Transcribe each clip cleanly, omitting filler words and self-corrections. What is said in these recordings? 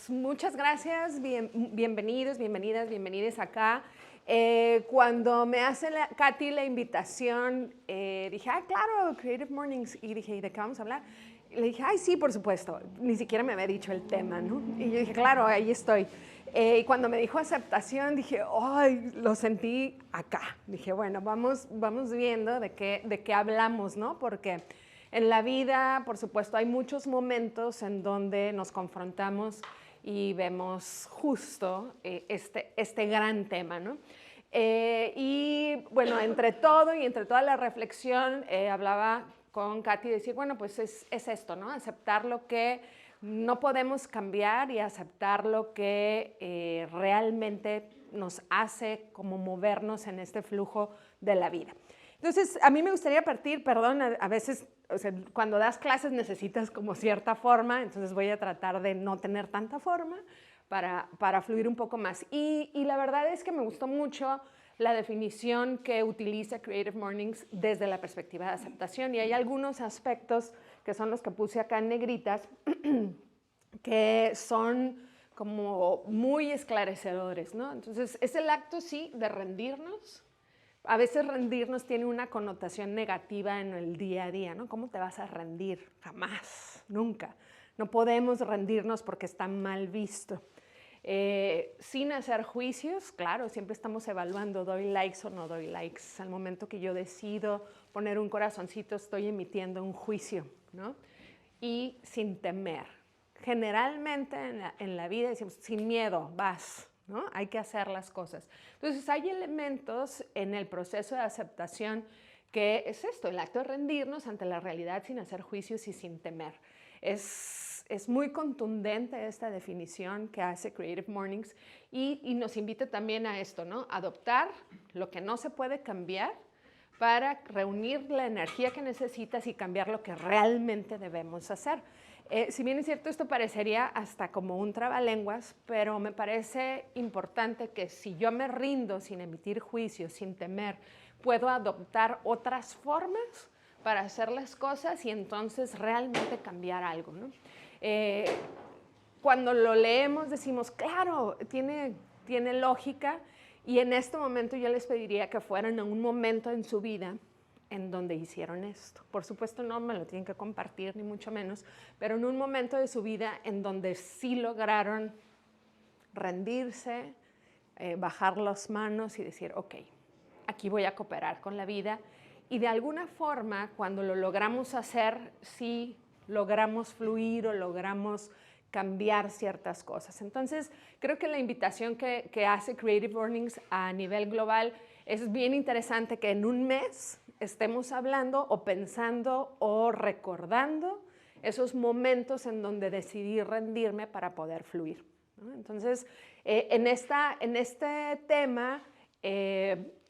Pues muchas gracias, bienvenidos, bienvenidas acá. Cuando me hace Katy la invitación, dije, claro, Creative Mornings, y dije, ¿y de qué vamos a hablar? Y le dije, ay, sí, por supuesto, ni siquiera me había dicho el tema, ¿no? Y yo dije, claro, ahí estoy. Y cuando me dijo aceptación, dije, ay, lo sentí acá. Dije, bueno, vamos viendo de qué hablamos, ¿no? Porque en la vida, por supuesto, hay muchos momentos en donde nos confrontamos y vemos justo este gran tema, ¿no? Y bueno, entre todo y entre toda la reflexión, hablaba con Katy y decía, bueno, pues es esto, ¿no? Aceptar lo que no podemos cambiar y aceptar lo que realmente nos hace como movernos en este flujo de la vida. Entonces, a mí me gustaría partir, perdón, a veces, o sea, cuando das clases necesitas como cierta forma, entonces voy a tratar de no tener tanta forma para fluir un poco más. Y la verdad es que me gustó mucho la definición que utiliza Creative Mornings desde la perspectiva de aceptación, y hay algunos aspectos que son los que puse acá en negritas que son como muy esclarecedores, ¿no? Entonces, es el acto, sí, de rendirnos. A veces rendirnos tiene una connotación negativa en el día a día, ¿no? ¿Cómo te vas a rendir? Jamás, nunca. No podemos rendirnos porque está mal visto. Sin hacer juicios, claro, siempre estamos evaluando, ¿doy likes o no doy likes? Al momento que yo decido poner un corazoncito, estoy emitiendo un juicio, ¿no? Y sin temer. Generalmente en la vida decimos, sin miedo, vas, ¿no? Hay que hacer las cosas. Entonces, hay elementos en el proceso de aceptación que es esto, el acto de rendirnos ante la realidad sin hacer juicios y sin temer. Es muy contundente esta definición que hace Creative Mornings y nos invita también a esto, ¿no? Adoptar lo que no se puede cambiar para reunir la energía que necesitas y cambiar lo que realmente debemos hacer. Si bien es cierto, esto parecería hasta como un trabalenguas, pero me parece importante que si yo me rindo sin emitir juicios, sin temer, puedo adoptar otras formas para hacer las cosas y entonces realmente cambiar algo, ¿no? Cuando lo leemos decimos, claro, tiene lógica, y en este momento yo les pediría que fueran a un momento en su vida en donde hicieron esto. Por supuesto no me lo tienen que compartir, ni mucho menos, pero en un momento de su vida en donde sí lograron rendirse, bajar las manos y decir, ok, aquí voy a cooperar con la vida. Y de alguna forma, cuando lo logramos hacer, sí logramos fluir o logramos cambiar ciertas cosas. Entonces, creo que la invitación que hace Creative Mornings a nivel global es bien interesante que en un mes estemos hablando o pensando o recordando esos momentos en donde decidí rendirme para poder fluir, ¿no? Entonces, en este tema,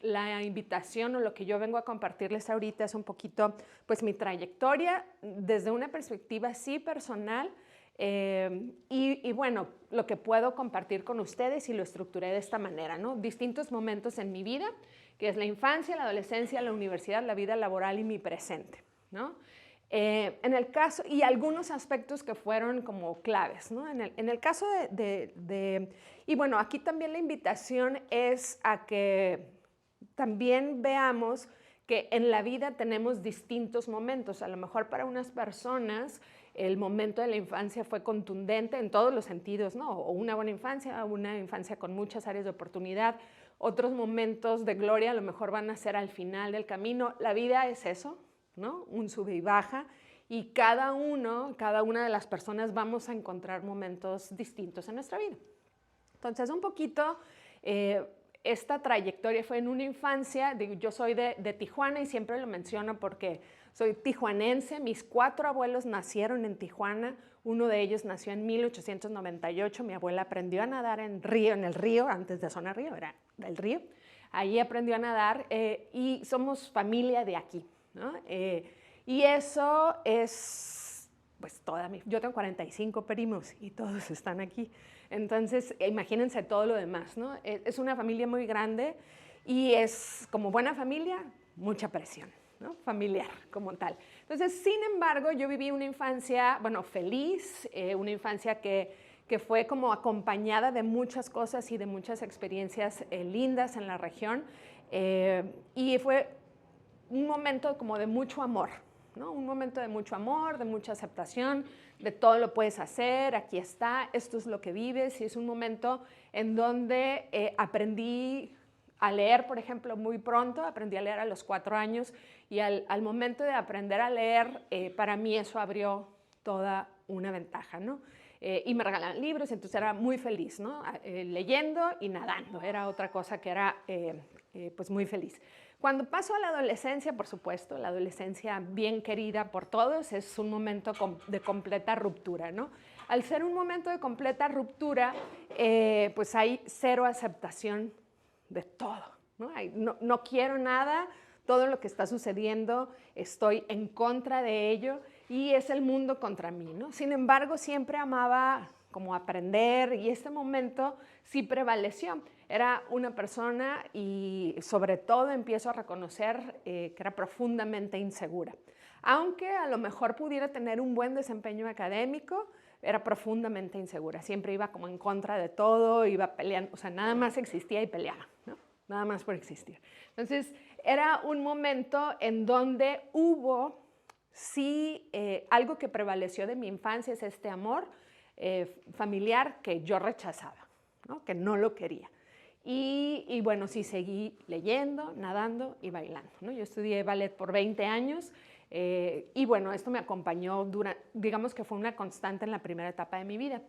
la invitación o lo que yo vengo a compartirles ahorita es un poquito, pues, mi trayectoria desde una perspectiva sí personal, y bueno, lo que puedo compartir con ustedes, y lo estructuré de esta manera, ¿no? Distintos momentos en mi vida, que es la infancia, la adolescencia, la universidad, la vida laboral y mi presente, ¿no? En el caso, y algunos aspectos que fueron como claves, ¿no? En el caso y bueno, aquí también la invitación es a que también veamos que en la vida tenemos distintos momentos. A lo mejor para unas personas el momento de la infancia fue contundente en todos los sentidos, ¿no? O una buena infancia, una infancia con muchas áreas de oportunidad. Otros momentos de gloria a lo mejor van a ser al final del camino. La vida es eso, ¿no? Un sube y baja, y cada una de las personas vamos a encontrar momentos distintos en nuestra vida. Entonces, un poquito, esta trayectoria fue en una infancia. Yo soy de Tijuana y siempre lo menciono porque soy tijuanense. Mis 4 abuelos nacieron en Tijuana. Uno de ellos nació en 1898. Mi abuela aprendió a nadar en el río, antes de zona río, era del río. Ahí aprendió a nadar, y somos familia de aquí, ¿no? Y eso es, pues, yo tengo 45 primos y todos están aquí. Entonces, imagínense todo lo demás, ¿no? Es una familia muy grande y es, como buena familia, mucha presión, ¿no? Familiar como tal. Entonces, sin embargo, yo viví una infancia, bueno, feliz, una infancia que que fue como acompañada de muchas cosas y de muchas experiencias lindas en la región. Y fue un momento como de mucho amor, ¿no? Un momento de mucho amor, de mucha aceptación, de todo lo puedes hacer, aquí está, esto es lo que vives. Y es un momento en donde aprendí a leer, por ejemplo, muy pronto. Aprendí a leer a los 4 años y al momento de aprender a leer, para mí eso abrió toda una ventaja, ¿no? Y me regalaban libros, entonces era muy feliz, ¿no? Leyendo y nadando, era otra cosa que era pues muy feliz. Cuando paso a la adolescencia, por supuesto, la adolescencia bien querida por todos, es un momento de completa ruptura, ¿no? Al ser un momento de completa ruptura, pues hay cero aceptación de todo, ¿no? No quiero nada, todo lo que está sucediendo, estoy en contra de ello y es el mundo contra mí, ¿no? Sin embargo, siempre amaba como aprender y este momento sí prevaleció. Era una persona y sobre todo empiezo a reconocer que era profundamente insegura. Aunque a lo mejor pudiera tener un buen desempeño académico, era profundamente insegura. Siempre iba como en contra de todo, iba peleando, o sea, nada más existía y peleaba, ¿no? Nada más por existir. Entonces, era un momento en donde hubo, sí, algo que prevaleció de mi infancia, es este amor familiar que yo rechazaba, ¿no? Que no lo quería. Y bueno, sí, seguí leyendo, nadando y bailando, ¿no? Yo estudié ballet por 20 años y bueno, esto me acompañó, digamos que fue una constante en la primera etapa de mi vida.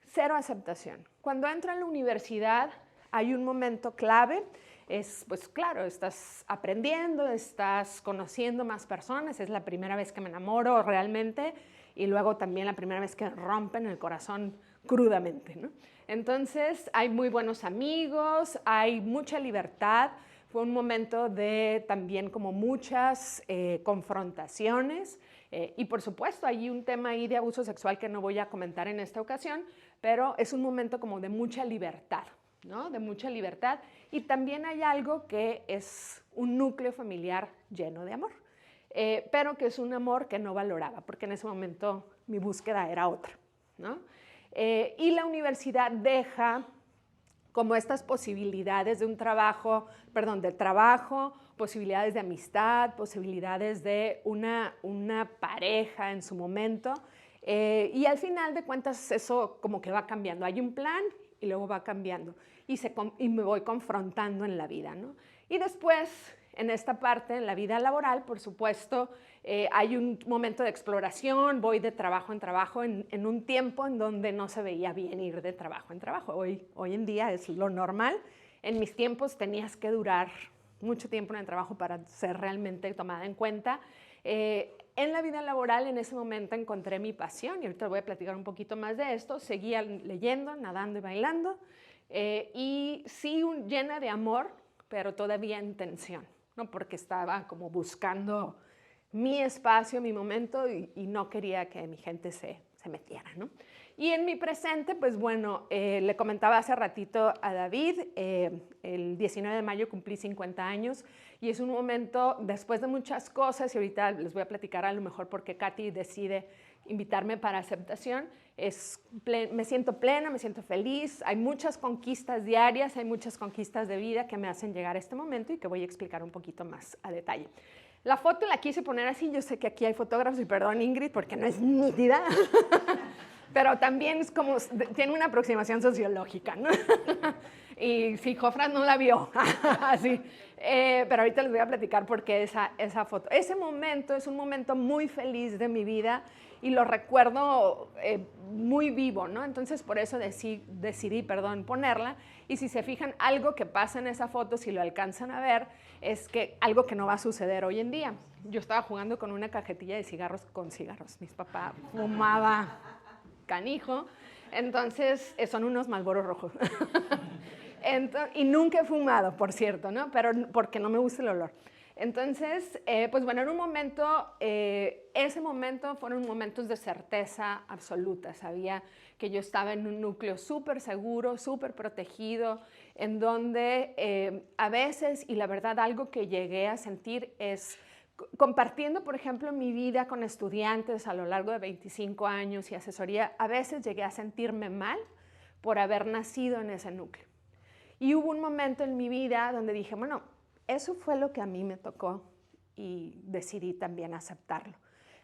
Cero aceptación. Cuando entro en la universidad hay un momento clave, pues claro, estás aprendiendo, estás conociendo más personas, es la primera vez que me enamoro realmente y luego también la primera vez que rompen el corazón crudamente, ¿no? Entonces hay muy buenos amigos, hay mucha libertad. Fue un momento de también como muchas confrontaciones y por supuesto hay un tema ahí de abuso sexual que no voy a comentar en esta ocasión, pero es un momento como de mucha libertad, ¿no? De mucha libertad y también hay algo que es un núcleo familiar lleno de amor, pero que es un amor que no valoraba porque en ese momento mi búsqueda era otra, ¿no? Y la universidad deja como estas posibilidades de un trabajo, perdón, de trabajo, posibilidades de amistad, posibilidades de una pareja en su momento. Y al final de cuentas eso como que va cambiando. Hay un plan y luego va cambiando y me voy confrontando en la vida, ¿no? Y después, en esta parte, en la vida laboral, por supuesto, hay un momento de exploración, voy de trabajo en trabajo en un tiempo en donde no se veía bien ir de trabajo en trabajo. Hoy en día es lo normal. En mis tiempos tenías que durar mucho tiempo en el trabajo para ser realmente tomada en cuenta. En la vida laboral, en ese momento encontré mi pasión y ahorita voy a platicar un poquito más de esto. Seguía leyendo, nadando y bailando y sí llena de amor, pero todavía en tensión, ¿no? Porque estaba como buscando mi espacio, mi momento y no quería que mi gente se metiera, ¿no? Y en mi presente, pues bueno, le comentaba hace ratito a David, el 19 de mayo cumplí 50 años y es un momento después de muchas cosas y ahorita les voy a platicar a lo mejor por qué Katy decide invitarme para aceptación. Me siento plena, me siento feliz, hay muchas conquistas diarias, hay muchas conquistas de vida que me hacen llegar a este momento y que voy a explicar un poquito más a detalle. La foto la quise poner así, yo sé que aquí hay fotógrafos y perdón Ingrid porque no es nítida, pero también es como, tiene una aproximación sociológica, ¿no? Y si Jofras no la vio, así. Pero ahorita les voy a platicar por qué esa foto. Ese momento es un momento muy feliz de mi vida y lo recuerdo muy vivo, ¿no? Entonces por eso decidí ponerla. Y si se fijan, algo que pasa en esa foto, si lo alcanzan a ver, es que algo que no va a suceder hoy en día. Yo estaba jugando con una cajetilla de cigarros con cigarros. Mis papás fumaba canijo, entonces son unos Marlboros rojos. Y nunca he fumado, por cierto, ¿no? Pero porque no me gusta el olor. Entonces, pues bueno, en un momento, ese momento fueron momentos de certeza absoluta. Sabía que yo estaba en un núcleo súper seguro, súper protegido, en donde a veces, y la verdad algo que llegué a sentir es compartiendo, por ejemplo, mi vida con estudiantes a lo largo de 25 años y asesoría, a veces llegué a sentirme mal por haber nacido en ese núcleo. Y hubo un momento en mi vida donde dije, bueno, eso fue lo que a mí me tocó y decidí también aceptarlo.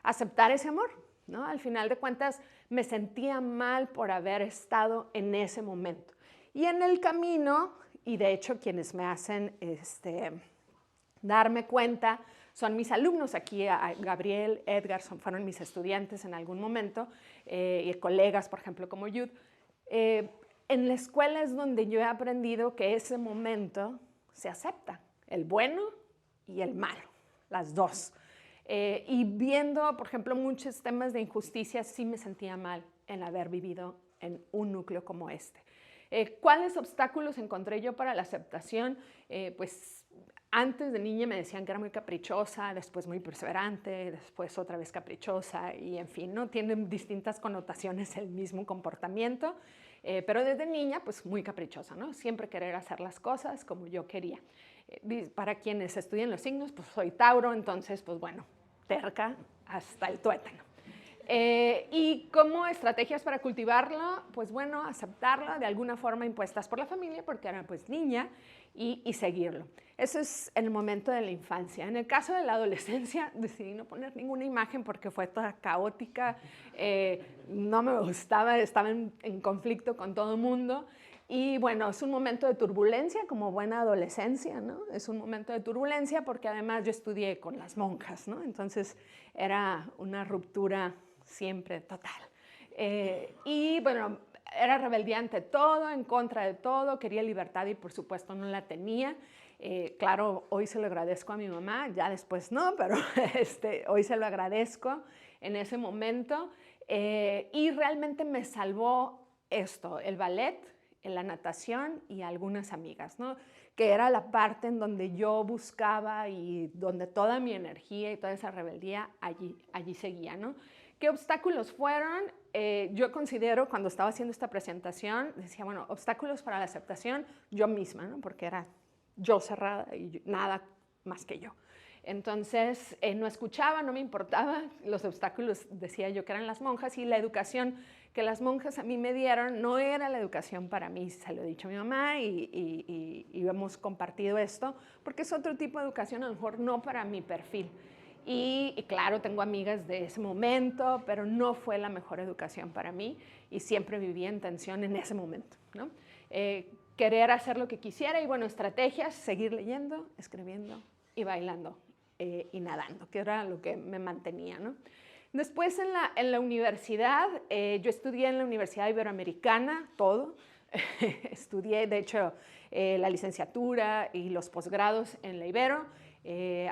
Aceptar ese amor, ¿no? Al final de cuentas, me sentía mal por haber estado en ese momento. Y en el camino, y de hecho quienes me hacen darme cuenta son mis alumnos aquí, Gabriel, Edgar, fueron mis estudiantes en algún momento, y colegas, por ejemplo, como Yud. En la escuela es donde yo he aprendido que ese momento se acepta, el bueno y el malo, las dos. Y viendo, por ejemplo, muchos temas de injusticia, sí me sentía mal en haber vivido en un núcleo como este. ¿Cuáles obstáculos encontré yo para la aceptación? Pues antes de niña me decían que era muy caprichosa, después muy perseverante, después otra vez caprichosa y en fin, ¿no? Tienen distintas connotaciones el mismo comportamiento, pero desde niña pues muy caprichosa, ¿no? Siempre querer hacer las cosas como yo quería. Para quienes estudian los signos, pues soy Tauro, entonces pues bueno, terca hasta el tuétano. ¿Y cómo estrategias para cultivarlo? Pues bueno, aceptarlo de alguna forma impuestas por la familia, porque era pues niña, y seguirlo. Eso es en el momento de la infancia. En el caso de la adolescencia, decidí no poner ninguna imagen porque fue toda caótica, no me gustaba, estaba en conflicto con todo el mundo. Y bueno, es un momento de turbulencia, como buena adolescencia, ¿no? Es un momento de turbulencia porque además yo estudié con las monjas, ¿no? Entonces era una ruptura siempre total. Y bueno, era rebeldía ante todo, en contra de todo, quería libertad y por supuesto no la tenía. Claro, hoy se lo agradezco a mi mamá, ya después no, pero hoy se lo agradezco en ese momento. Y realmente me salvó esto, el ballet, la natación y algunas amigas, ¿no? Que era la parte en donde yo buscaba y donde toda mi energía y toda esa rebeldía allí seguía, ¿no? ¿Qué obstáculos fueron? Yo considero, cuando estaba haciendo esta presentación, decía, bueno, obstáculos para la aceptación, yo misma, ¿no? Porque era yo cerrada y nada más que yo. Entonces, no escuchaba, no me importaba, los obstáculos decía yo que eran las monjas y la educación que las monjas a mí me dieron no era la educación para mí, se lo he dicho a mi mamá y hemos compartido esto, porque es otro tipo de educación, a lo mejor no para mi perfil. Y claro, tengo amigas de ese momento, pero no fue la mejor educación para mí y siempre vivía en tensión en ese momento, ¿no? Querer hacer lo que quisiera y bueno, estrategias, seguir leyendo, escribiendo y bailando y nadando, que era lo que me mantenía, ¿no? Después en la universidad, yo estudié en la Universidad Iberoamericana, todo. Estudié, de hecho, la licenciatura y los posgrados en la Ibero.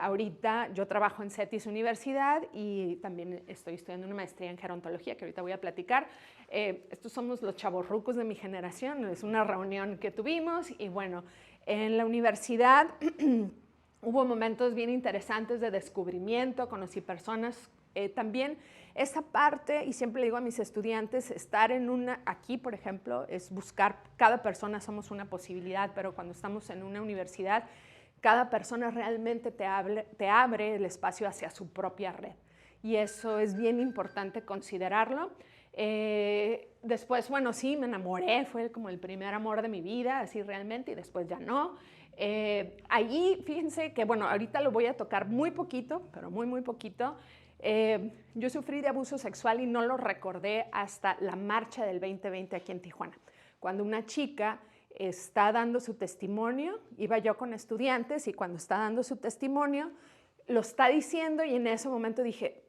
Ahorita yo trabajo en CETIS Universidad y también estoy estudiando una maestría en gerontología que ahorita voy a platicar. Estos somos los chavorrucos de mi generación, es una reunión que tuvimos y bueno, en la universidad hubo momentos bien interesantes de descubrimiento, conocí personas. También esa parte, y siempre le digo a mis estudiantes, estar aquí por ejemplo, es buscar, cada persona somos una posibilidad, pero cuando estamos en una universidad, cada persona realmente te abre el espacio hacia su propia red. Y eso es bien importante considerarlo. Después, bueno, sí, me enamoré, fue como el primer amor de mi vida, así realmente, y después ya no. Allí, fíjense que, bueno, ahorita lo voy a tocar muy poquito, pero muy, muy poquito. Yo sufrí de abuso sexual y no lo recordé hasta la marcha del 2020 aquí en Tijuana, cuando una chica está dando su testimonio, iba yo con estudiantes y cuando está dando su testimonio lo está diciendo y en ese momento dije,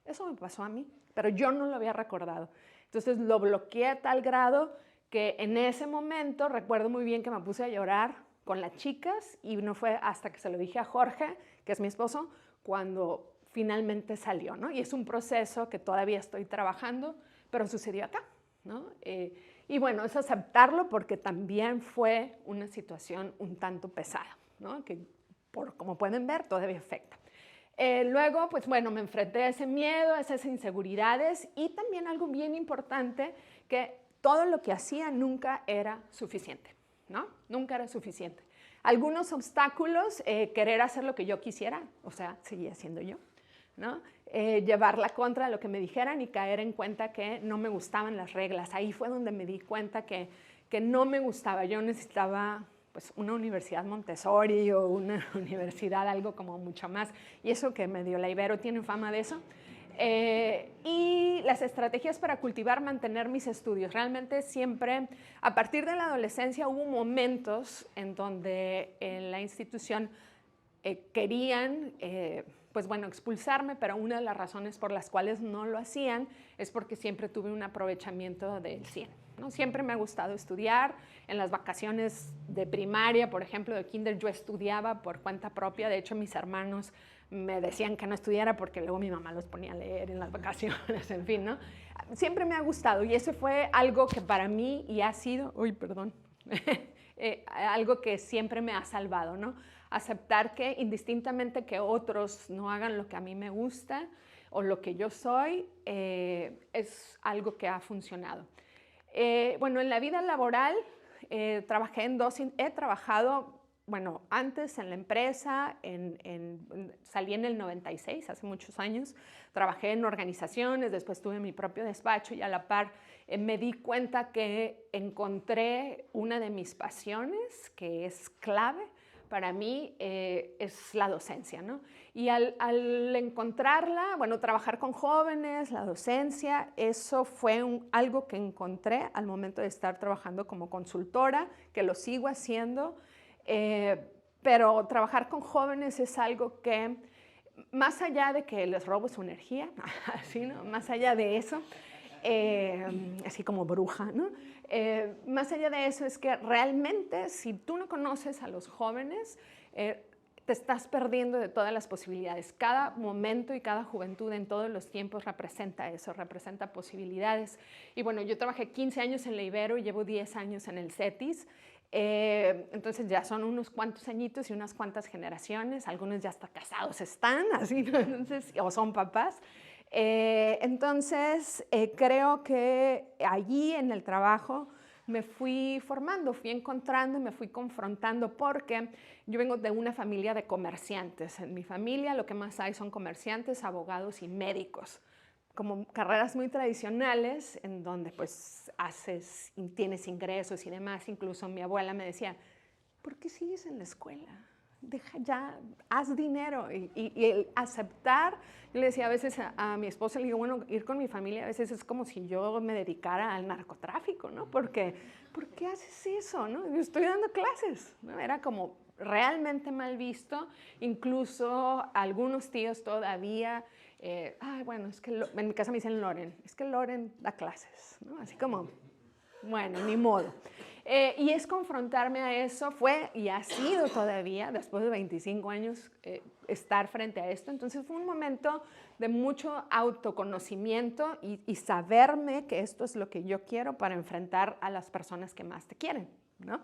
eso me pasó a mí, pero yo no lo había recordado. Entonces lo bloqueé a tal grado que en ese momento recuerdo muy bien que me puse a llorar con las chicas y no fue hasta que se lo dije a Jorge, que es mi esposo, cuando finalmente salió, ¿no? Y es un proceso que todavía estoy trabajando, pero sucedió acá, ¿no? Y bueno, es aceptarlo porque también fue una situación un tanto pesada, ¿no? Que como pueden ver todavía afecta. Luego, pues bueno, me enfrenté a ese miedo, a esas inseguridades y también algo bien importante, que todo lo que hacía nunca era suficiente, ¿no? Nunca era suficiente. algunos obstáculos, querer hacer lo que yo quisiera, o sea, seguía siendo yo, ¿no? Llevar la contra de lo que me dijeran y caer en cuenta que no me gustaban las reglas. Ahí fue donde me di cuenta que no me gustaba. Yo necesitaba pues, una universidad Montessori o una universidad, algo como mucho más. Y eso que me dio la Ibero tiene fama de eso. Y las estrategias para cultivar, mantener mis estudios. Realmente siempre, a partir de la adolescencia, hubo momentos en donde en la institución querían, pues bueno, expulsarme, pero una de las razones por las cuales no lo hacían es porque siempre tuve un aprovechamiento del 100, ¿no? Siempre me ha gustado estudiar. En las vacaciones de primaria, por ejemplo, de kinder, yo estudiaba por cuenta propia. De hecho, mis hermanos me decían que no estudiara porque luego mi mamá los ponía a leer en las vacaciones, en fin, ¿no? Siempre me ha gustado y eso fue algo que para mí y ha sido, uy, perdón, algo que siempre me ha salvado, ¿no? Aceptar que indistintamente que otros no hagan lo que a mí me gusta o lo que yo soy, es algo que ha funcionado. Bueno, en la vida laboral he trabajado, bueno, antes en la empresa, salí en el 96, hace muchos años, trabajé en organizaciones, después tuve mi propio despacho y a la par me di cuenta que encontré una de mis pasiones, que es clave para mí, es la docencia, ¿no? Y al encontrarla, bueno, trabajar con jóvenes, la docencia, eso fue algo que encontré al momento de estar trabajando como consultora, que lo sigo haciendo, pero trabajar con jóvenes es algo que, más allá de que les robo su energía, así, ¿no? Más allá de eso, así como bruja, ¿no? Más allá de eso es que realmente si tú no conoces a los jóvenes, te estás perdiendo de todas las posibilidades. Cada momento y cada juventud en todos los tiempos representa eso, representa posibilidades. Y bueno, yo trabajé 15 años en la Ibero y llevo 10 años en el CETIS. Entonces ya son unos cuantos añitos y unas cuantas generaciones. Algunos ya hasta casados están, así, ¿no? Entonces, o son papás. Entonces, creo que allí en el trabajo me fui formando, fui encontrando y me fui confrontando porque yo vengo de una familia de comerciantes. En mi familia lo que más hay son comerciantes, abogados y médicos, como carreras muy tradicionales en donde pues tienes ingresos y demás. Incluso mi abuela me decía, ¿por qué sigues en la escuela? Deja ya, haz dinero. Y el aceptar, yo le decía a veces a mi esposa, le digo, bueno, ir con mi familia a veces es como si yo me dedicara al narcotráfico, ¿no? Porque, ¿por qué haces eso, no? Yo estoy dando clases, ¿no? Era como realmente mal visto. Incluso algunos tíos todavía, bueno, es que en mi casa me dicen Loren, es que Loren da clases, ¿no? Así como, bueno, ni modo. Y es confrontarme a eso, fue y ha sido todavía, después de 25 años, estar frente a esto. Entonces fue un momento de mucho autoconocimiento y saberme que esto es lo que yo quiero para enfrentar a las personas que más te quieren, ¿no?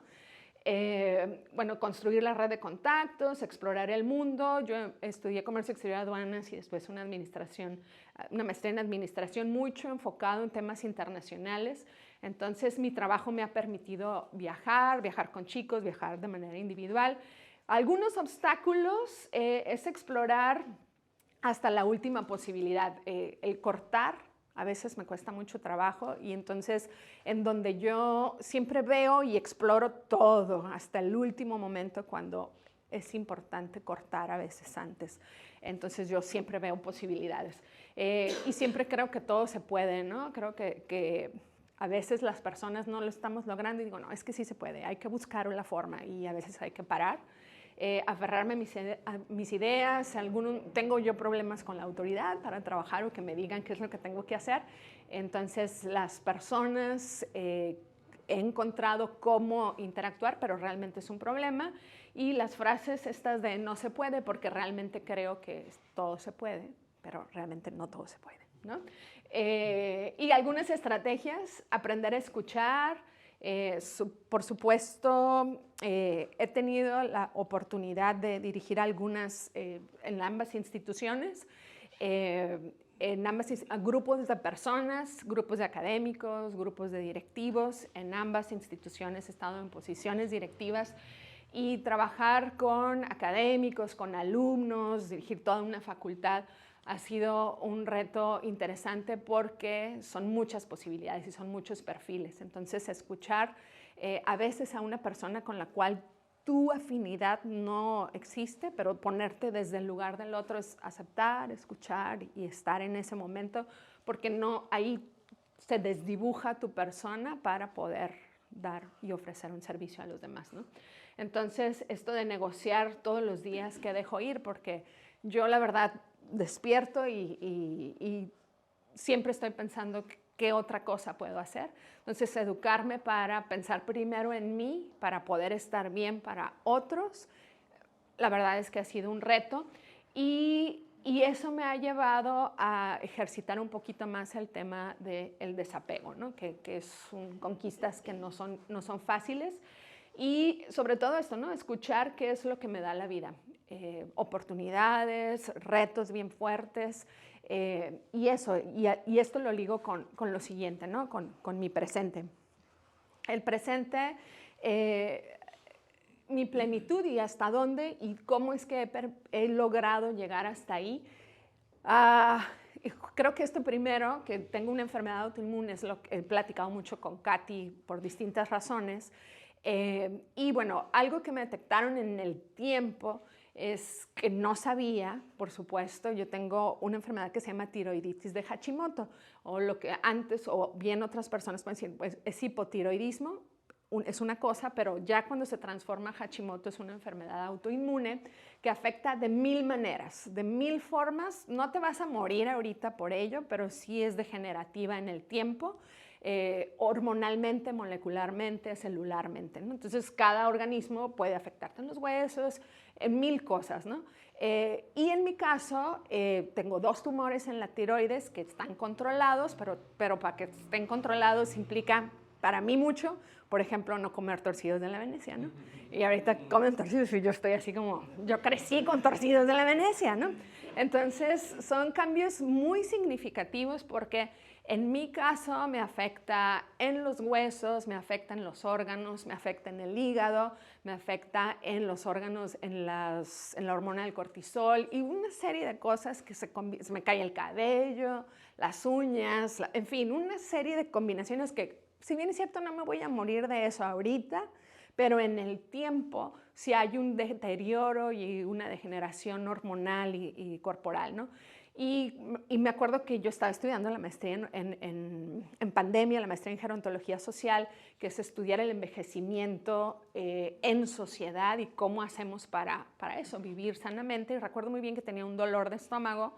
Bueno, construir la red de contactos, explorar el mundo. Yo estudié comercio exterior y aduanas y después una maestría en administración, mucho enfocado en temas internacionales. Entonces mi trabajo me ha permitido viajar con chicos, viajar de manera individual. Algunos obstáculos es explorar hasta la última posibilidad, el cortar. A veces me cuesta mucho trabajo y entonces en donde yo siempre veo y exploro todo hasta el último momento cuando es importante cortar a veces antes. Entonces yo siempre veo posibilidades y siempre creo que todo se puede, ¿no? Creo que a veces las personas no lo estamos logrando y digo, no, es que sí se puede, hay que buscar la forma y a veces hay que parar. Aferrarme a mis ideas. Tengo yo problemas con la autoridad para trabajar o que me digan qué es lo que tengo que hacer. Entonces las personas he encontrado cómo interactuar, pero realmente es un problema. Y las frases estas de no se puede, porque realmente creo que todo se puede, pero realmente no todo se puede, ¿no? Y algunas estrategias, aprender a escuchar. Por supuesto, he tenido la oportunidad de dirigir en ambas instituciones, grupos de personas, grupos de académicos, grupos de directivos. En ambas instituciones he estado en posiciones directivas y trabajar con académicos, con alumnos, dirigir toda una facultad ha sido un reto interesante porque son muchas posibilidades y son muchos perfiles. Entonces, escuchar a veces a una persona con la cual tu afinidad no existe, pero ponerte desde el lugar del otro es aceptar, escuchar y estar en ese momento, porque no, ahí se desdibuja tu persona para poder dar y ofrecer un servicio a los demás, ¿no? Entonces, esto de negociar todos los días que dejo ir, porque yo la verdad despierto y siempre estoy pensando qué otra cosa puedo hacer. Entonces, educarme para pensar primero en mí, para poder estar bien para otros, la verdad es que ha sido un reto y eso me ha llevado a ejercitar un poquito más el tema del desapego, ¿no? que son conquistas que no son fáciles. Y sobre todo esto, ¿no? Escuchar qué es lo que me da la vida. Oportunidades, retos bien fuertes. Y esto lo ligo con lo siguiente, ¿no? Con mi presente. El presente, mi plenitud y hasta dónde y cómo es que he logrado llegar hasta ahí. Creo que esto primero, que tengo una enfermedad autoinmune, es lo que he platicado mucho con Katy por distintas razones. Y bueno, algo que me detectaron en el tiempo es que no sabía, por supuesto, yo tengo una enfermedad que se llama tiroiditis de Hashimoto, o lo que antes, o bien otras personas pueden decir, pues es hipotiroidismo, es una cosa, pero ya cuando se transforma Hashimoto es una enfermedad autoinmune que afecta de 1000 maneras, de 1000 formas. No te vas a morir ahorita por ello, pero sí es degenerativa en el tiempo. Hormonalmente, molecularmente, celularmente, ¿no? Entonces, cada organismo puede afectarte en los huesos, en 1000 cosas, ¿no? Y en mi caso, tengo 2 tumores en la tiroides que están controlados, pero para que estén controlados implica, para mí mucho, por ejemplo, no comer torcidos de la Venecia, ¿no? Y ahorita comen torcidos y yo estoy así como, yo crecí con torcidos de la Venecia, ¿no? Entonces, son cambios muy significativos porque en mi caso me afecta en los huesos, me afecta en los órganos, me afecta en el hígado, me afecta en los órganos, en la hormona del cortisol y una serie de cosas que se me cae el cabello, las uñas, en fin, una serie de combinaciones que, si bien es cierto, no me voy a morir de eso ahorita, pero en el tiempo sí hay un deterioro y una degeneración hormonal y corporal, ¿no? Y me acuerdo que yo estaba estudiando la maestría en pandemia, la maestría en gerontología social, que es estudiar el envejecimiento en sociedad y cómo hacemos para eso, vivir sanamente. Y recuerdo muy bien que tenía un dolor de estómago,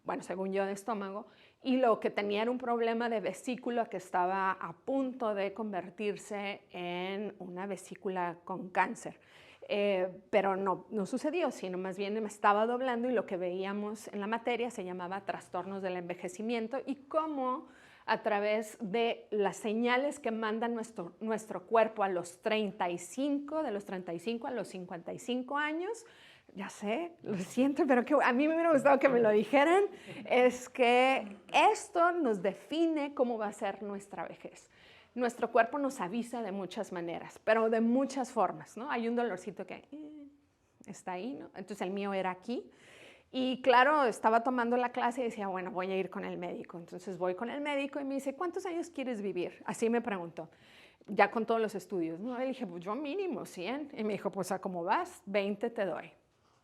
bueno, según yo de estómago, y lo que tenía era un problema de vesícula que estaba a punto de convertirse en una vesícula con cáncer. Pero no sucedió, sino más bien me estaba doblando y lo que veíamos en la materia se llamaba trastornos del envejecimiento y cómo a través de las señales que manda nuestro cuerpo a los 35, de los 35 a los 55 años, ya sé, lo siento, pero que a mí me hubiera gustado que me lo dijeran, es que esto nos define cómo va a ser nuestra vejez. Nuestro cuerpo nos avisa de muchas maneras, pero de muchas formas, ¿no? Hay un dolorcito que está ahí, ¿no? Entonces el mío era aquí. Y claro, estaba tomando la clase y decía, bueno, voy a ir con el médico. Entonces voy con el médico y me dice, ¿cuántos años quieres vivir? Así me preguntó, ya con todos los estudios, ¿no? Y le dije, pues yo mínimo 100. Y me dijo, pues a cómo vas, 20 te doy.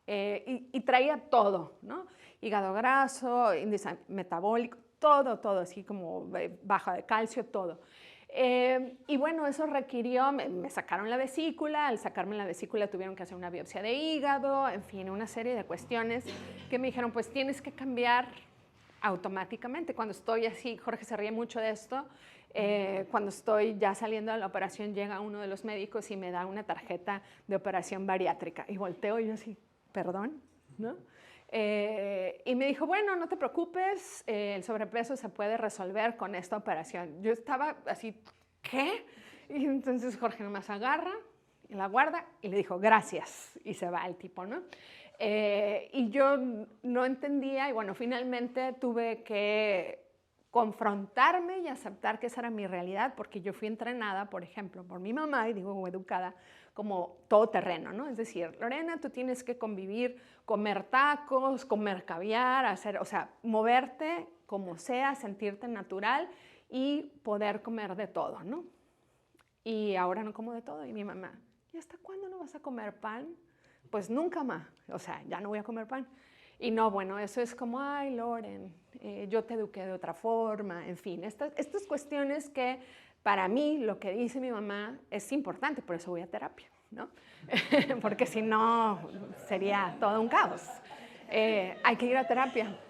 Y traía todo, ¿no? Hígado graso, índice metabólico, todo, así como baja de calcio, todo. Y bueno, eso requirió, me sacaron la vesícula, al sacarme la vesícula tuvieron que hacer una biopsia de hígado, en fin, una serie de cuestiones que me dijeron, pues tienes que cambiar automáticamente. Cuando estoy así, Jorge se ríe mucho de esto, cuando estoy ya saliendo de la operación llega uno de los médicos y me da una tarjeta de operación bariátrica y volteo y yo así, perdón, ¿no? Y me dijo, bueno, no te preocupes, el sobrepeso se puede resolver con esta operación. Yo estaba así, ¿qué? Y entonces Jorge nomás agarra, la guarda y le dijo, gracias, y se va el tipo, ¿no? Y yo no entendía y bueno, finalmente tuve que confrontarme y aceptar que esa era mi realidad, porque yo fui entrenada, por ejemplo, por mi mamá, y digo educada, como todoterreno, ¿no? Es decir, Lorena, tú tienes que convivir, comer tacos, comer caviar, hacer, o sea, moverte como sea, sentirte natural y poder comer de todo, ¿no? Y ahora no como de todo. Y mi mamá, ¿y hasta cuándo no vas a comer pan? Pues nunca más, o sea, ya no voy a comer pan. Y no, bueno, eso es como, ay, Loren, yo te eduqué de otra forma, en fin, estas cuestiones que para mí lo que dice mi mamá es importante, por eso voy a terapia, ¿no? Porque si no, sería todo un caos. Hay que ir a terapia.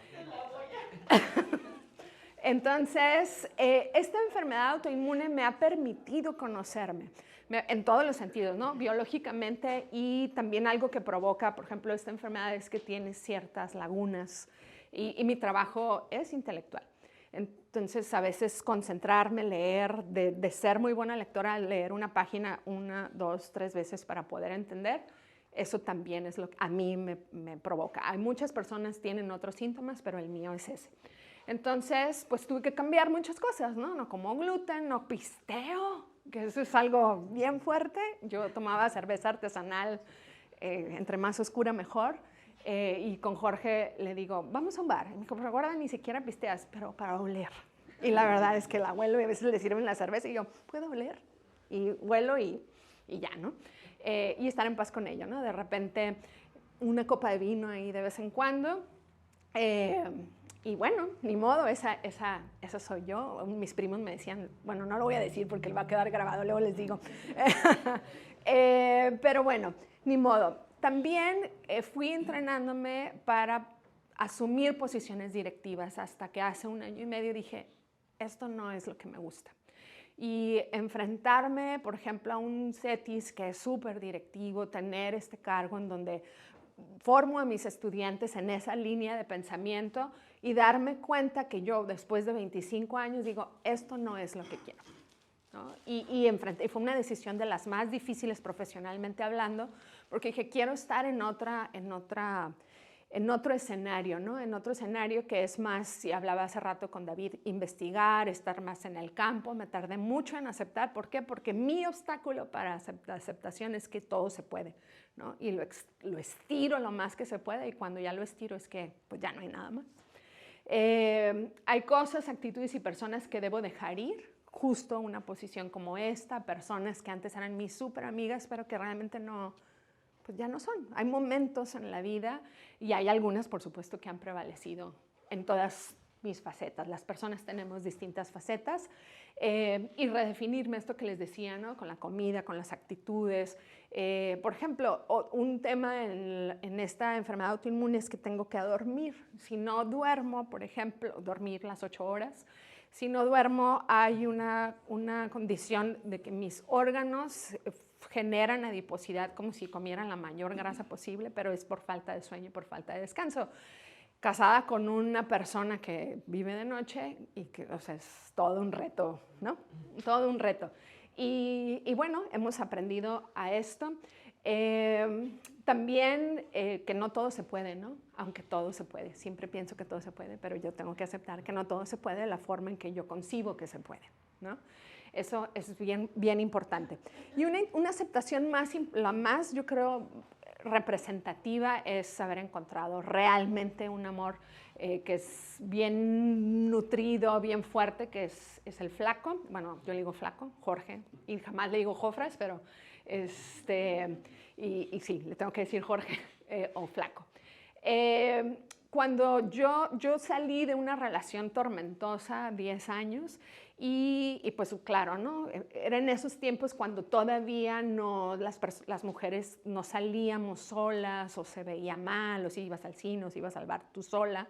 Entonces, esta enfermedad autoinmune me ha permitido conocerme en todos los sentidos, ¿no? Biológicamente, y también algo que provoca, por ejemplo, esta enfermedad es que tiene ciertas lagunas y mi trabajo es intelectual. Entonces, a veces concentrarme, leer, de ser muy buena lectora, leer una página 1, 2, 3 veces para poder entender, eso también es lo que a mí me provoca. Hay muchas personas que tienen otros síntomas, pero el mío es ese. Entonces, pues tuve que cambiar muchas cosas, ¿no? No como gluten, no pisteo, que eso es algo bien fuerte. Yo tomaba cerveza artesanal, entre más oscura mejor. Y con Jorge le digo, vamos a un bar. Y me dijo, pero guarda, ni siquiera pisteas, pero para oler. Y la verdad es que la huelo y a veces le sirven la cerveza y yo, ¿puedo oler? Y huelo y ya, ¿no? Y estar en paz con ello, ¿no? De repente, una copa de vino ahí de vez en cuando. Y bueno, ni modo, esa soy yo. Mis primos me decían, bueno, no lo voy a decir porque él va a quedar grabado, luego les digo. Pero bueno, ni modo. También fui entrenándome para asumir posiciones directivas hasta que hace 1 año y medio dije, esto no es lo que me gusta. Y enfrentarme, por ejemplo, a un CETIS que es súper directivo, tener este cargo en donde formo a mis estudiantes en esa línea de pensamiento y darme cuenta que yo, después de 25 años, digo, esto no es lo que quiero, ¿no? Y fue una decisión de las más difíciles profesionalmente hablando, porque dije, quiero estar en otro escenario, ¿no? En otro escenario que es más, si hablaba hace rato con David, investigar, estar más en el campo. Me tardé mucho en aceptar. ¿Por qué? Porque mi obstáculo para la aceptación es que todo se puede, ¿no? Y lo estiro lo más que se puede y cuando ya lo estiro es que pues ya no hay nada más. Hay cosas, actitudes y personas que debo dejar ir, justo una posición como esta, personas que antes eran mis súper amigas, pero que realmente no, pues ya no son. Hay momentos en la vida y hay algunas, por supuesto, que han prevalecido en todas mis facetas. Las personas tenemos distintas facetas y redefinirme esto que les decía, ¿no? Con la comida, con las actitudes. Por ejemplo, un tema en esta enfermedad autoinmune es que tengo que dormir. Si no duermo, por ejemplo, dormir las 8 horas, si no duermo hay una condición de que mis órganos generan adiposidad como si comieran la mayor grasa posible, pero es por falta de sueño y por falta de descanso. Casada con una persona que vive de noche y que, o sea, es todo un reto, ¿no? Todo un reto. Y bueno, hemos aprendido a esto. También que no todo se puede, ¿no? Aunque todo se puede. Siempre pienso que todo se puede, pero yo tengo que aceptar que no todo se puede de la forma en que yo concibo que se puede, ¿no? Eso es bien, bien importante. Y una aceptación la más, yo creo, representativa es haber encontrado realmente un amor que es bien nutrido, bien fuerte, que es el flaco. Bueno, yo le digo flaco, Jorge, y jamás le digo Jofras, pero y sí, le tengo que decir Jorge o flaco. Cuando yo salí de una relación tormentosa, 10 años, y pues claro, ¿no? Era en esos tiempos cuando todavía no, las mujeres no salíamos solas o se veía mal, o si ibas al cine o si ibas al bar tú sola,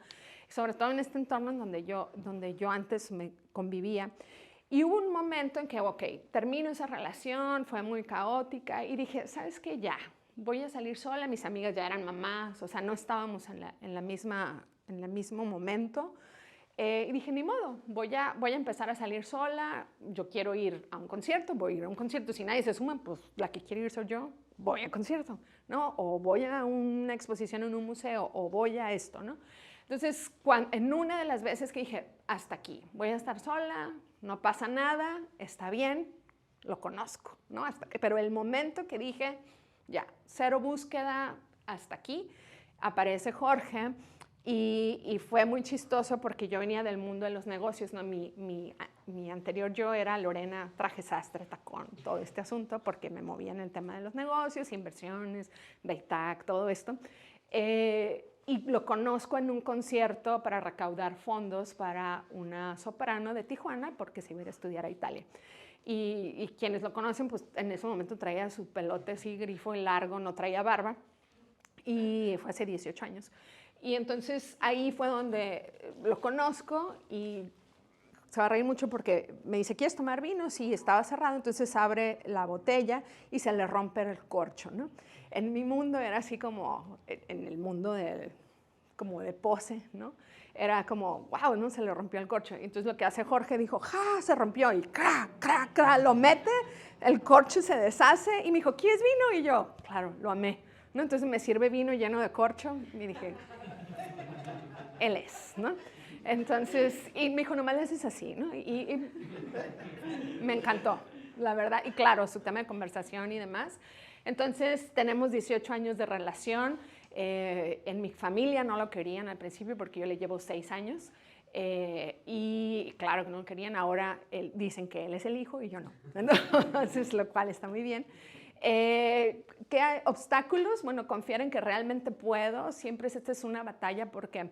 sobre todo en este entorno en donde yo antes me convivía. Y hubo un momento en que, ok, termino esa relación, fue muy caótica y dije, ¿sabes qué? Ya, voy a salir sola, mis amigas ya eran mamás, o sea, no estábamos en el mismo momento. Y dije, ni modo, voy a empezar a salir sola, yo quiero ir a un concierto, voy a ir a un concierto, si nadie se suma, pues la que quiere ir soy yo, voy al concierto, ¿no? O voy a una exposición en un museo, o voy a esto, ¿no? Entonces, en una de las veces que dije, hasta aquí, voy a estar sola, no pasa nada, está bien, lo conozco, ¿no? Pero el momento que dije, ya, cero búsqueda, hasta aquí, aparece Jorge. Y fue muy chistoso porque yo venía del mundo de los negocios, ¿no? Mi anterior yo era Lorena, traje sastre, tacón, todo este asunto, porque me movía en el tema de los negocios, inversiones, DAITAC, todo esto. Y lo conozco en un concierto para recaudar fondos para una soprano de Tijuana, porque se iba a ir a estudiar a Italia. Y quienes lo conocen, pues en ese momento traía su pelote así, grifo y largo, no traía barba. Y fue hace 18 años. Y entonces ahí fue donde lo conozco y se va a reír mucho porque me dice, ¿quieres tomar vino? Sí, estaba cerrado, entonces abre la botella y se le rompe el corcho, ¿no? En mi mundo era así como, en el mundo como de pose, ¿no? Era como, wow, ¿no? Se le rompió el corcho. Entonces lo que hace Jorge dijo, ¡ja! Se rompió y ¡cra, cra, cra! Lo mete, el corcho se deshace y me dijo, ¿quieres vino? Y yo, claro, lo amé, ¿no? Entonces me sirve vino lleno de corcho y dije, él es, ¿no? Entonces, y me dijo, nomás le haces así, ¿no? Y me encantó, la verdad. Y claro, su tema de conversación y demás. Entonces, tenemos 18 años de relación. En mi familia no lo querían al principio porque yo le llevo 6 años. Y claro que no lo querían. Ahora dicen que él es el hijo y yo no. Entonces, lo cual está muy bien. ¿Qué hay? Obstáculos, bueno, confiar en que realmente puedo. Siempre esta es una batalla porque,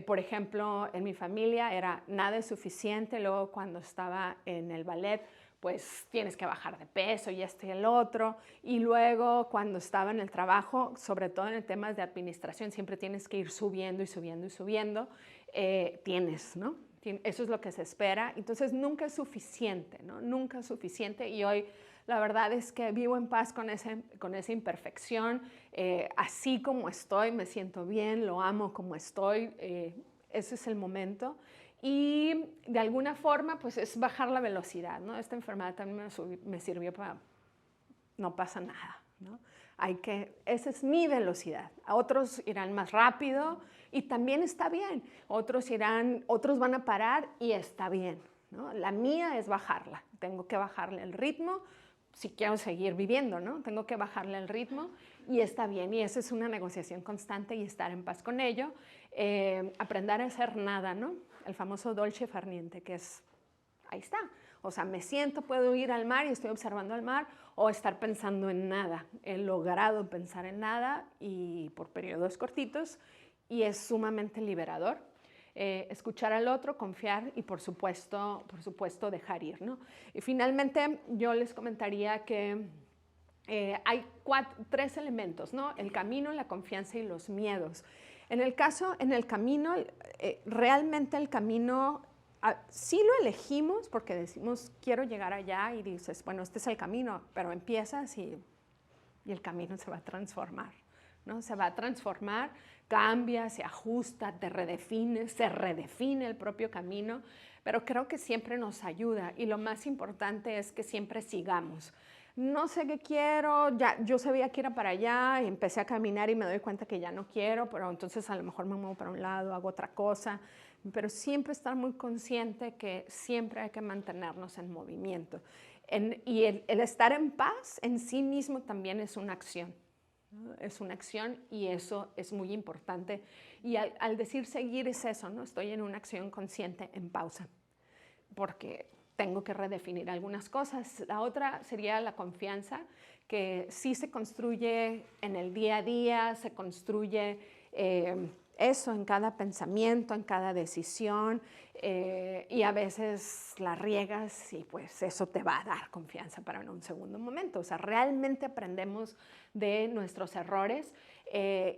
por ejemplo, en mi familia era nada es suficiente. Luego cuando estaba en el ballet, pues tienes que bajar de peso y esto y el otro. Y luego cuando estaba en el trabajo, sobre todo en el tema de administración, siempre tienes que ir subiendo y subiendo y subiendo. Tienes, ¿no? Eso es lo que se espera. Entonces nunca es suficiente, ¿no? Nunca es suficiente. Y hoy la verdad es que vivo en paz con esa imperfección. Así como estoy, me siento bien, lo amo como estoy. Ese es el momento. Y de alguna forma, pues es bajar la velocidad, ¿no? Esta enfermedad también me sirvió para, no pasa nada, ¿no? Esa es mi velocidad. A otros irán más rápido y también está bien. Otros van a parar y está bien, ¿no? La mía es bajarla. Tengo que bajarle el ritmo si quiero seguir viviendo, ¿no? Tengo que bajarle el ritmo y está bien. Y eso es una negociación constante y estar en paz con ello. Aprender a hacer nada, ¿no? El famoso dolce far niente, que es, ahí está. O sea, me siento, puedo ir al mar y estoy observando el mar o estar pensando en nada. He logrado pensar en nada y por periodos cortitos y es sumamente liberador. Escuchar al otro, confiar y por supuesto dejar ir, ¿no? Y finalmente yo les comentaría que hay 3 elementos, ¿no? El camino, la confianza y los miedos. En el camino, realmente el camino sí lo elegimos porque decimos quiero llegar allá y dices, bueno, este es el camino, pero empiezas y el camino se va a transformar, ¿no? Se va a transformar, cambia, se ajusta, se redefine el propio camino, pero creo que siempre nos ayuda y lo más importante es que siempre sigamos. No sé qué quiero, yo sabía que era para allá y empecé a caminar y me doy cuenta que ya no quiero, pero entonces a lo mejor me muevo para un lado, hago otra cosa, pero siempre estar muy consciente que siempre hay que mantenernos en movimiento. Y el estar en paz en sí mismo también es una acción. Es una acción y eso es muy importante. Y al decir seguir es eso, ¿no? Estoy en una acción consciente en pausa, porque tengo que redefinir algunas cosas. La otra sería la confianza, que sí se construye en el día a día, se construye eso en cada pensamiento, en cada decisión, y a veces la riegas y pues eso te va a dar confianza para en un segundo momento. O sea, realmente aprendemos de nuestros errores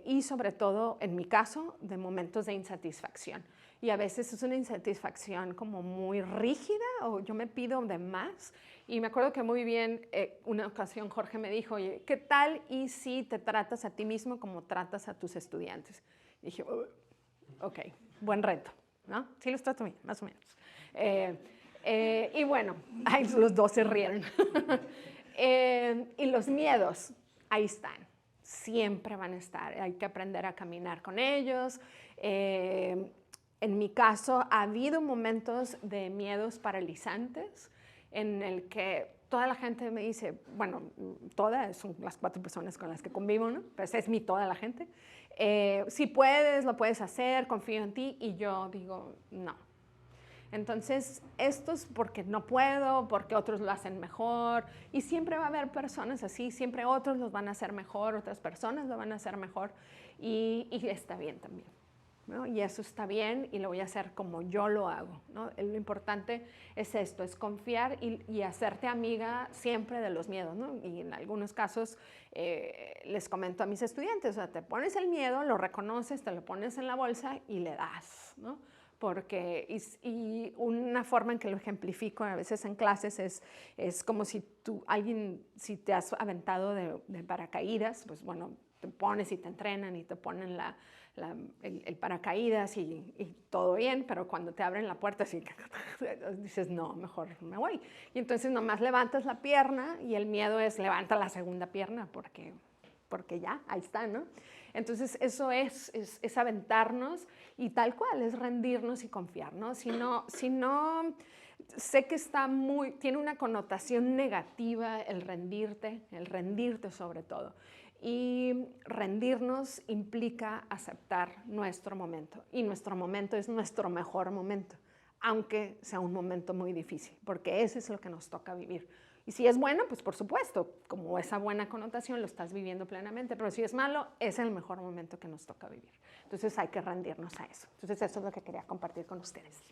y sobre todo, en mi caso, de momentos de insatisfacción. Y a veces es una insatisfacción como muy rígida o yo me pido de más. Y me acuerdo que muy bien, una ocasión Jorge me dijo, oye, ¿qué tal y si te tratas a ti mismo como tratas a tus estudiantes? Y dije, ok, buen reto, ¿no? Sí los trato bien, más o menos. Y bueno, ay, los dos se rieron. Y los miedos, ahí están. Siempre van a estar, hay que aprender a caminar con ellos, En mi caso, ha habido momentos de miedos paralizantes en el que toda la gente me dice, bueno, todas son las 4 personas con las que convivo, ¿no? Pues es toda la gente. Si puedes, lo puedes hacer, confío en ti, y yo digo, no. Entonces, esto es porque no puedo, porque otros lo hacen mejor, y siempre va a haber personas así, siempre otros los van a hacer mejor, otras personas lo van a hacer mejor, y está bien también, ¿no? Y eso está bien, y lo voy a hacer como yo lo hago, ¿no? Lo importante es esto, es confiar y hacerte amiga siempre de los miedos, ¿no? Y en algunos casos les comento a mis estudiantes, o sea, te pones el miedo, lo reconoces, te lo pones en la bolsa y le das, ¿no? Porque, y una forma en que lo ejemplifico a veces en clases es como si si te has aventado de paracaídas, pues bueno, te pones y te entrenan y te ponen el paracaídas y todo bien, pero cuando te abren la puerta así, dices, no, mejor me voy. Y entonces nomás levantas la pierna y el miedo es levanta la segunda pierna porque ya, ahí está, ¿no? Entonces eso es aventarnos y tal cual, es rendirnos y confiar, ¿no? Si no, sé que tiene una connotación negativa el rendirte sobre todo. Y rendirnos implica aceptar nuestro momento, y nuestro momento es nuestro mejor momento, aunque sea un momento muy difícil, porque ese es lo que nos toca vivir. Y si es bueno, pues por supuesto, como esa buena connotación lo estás viviendo plenamente, pero si es malo, es el mejor momento que nos toca vivir. Entonces hay que rendirnos a eso. Entonces eso es lo que quería compartir con ustedes.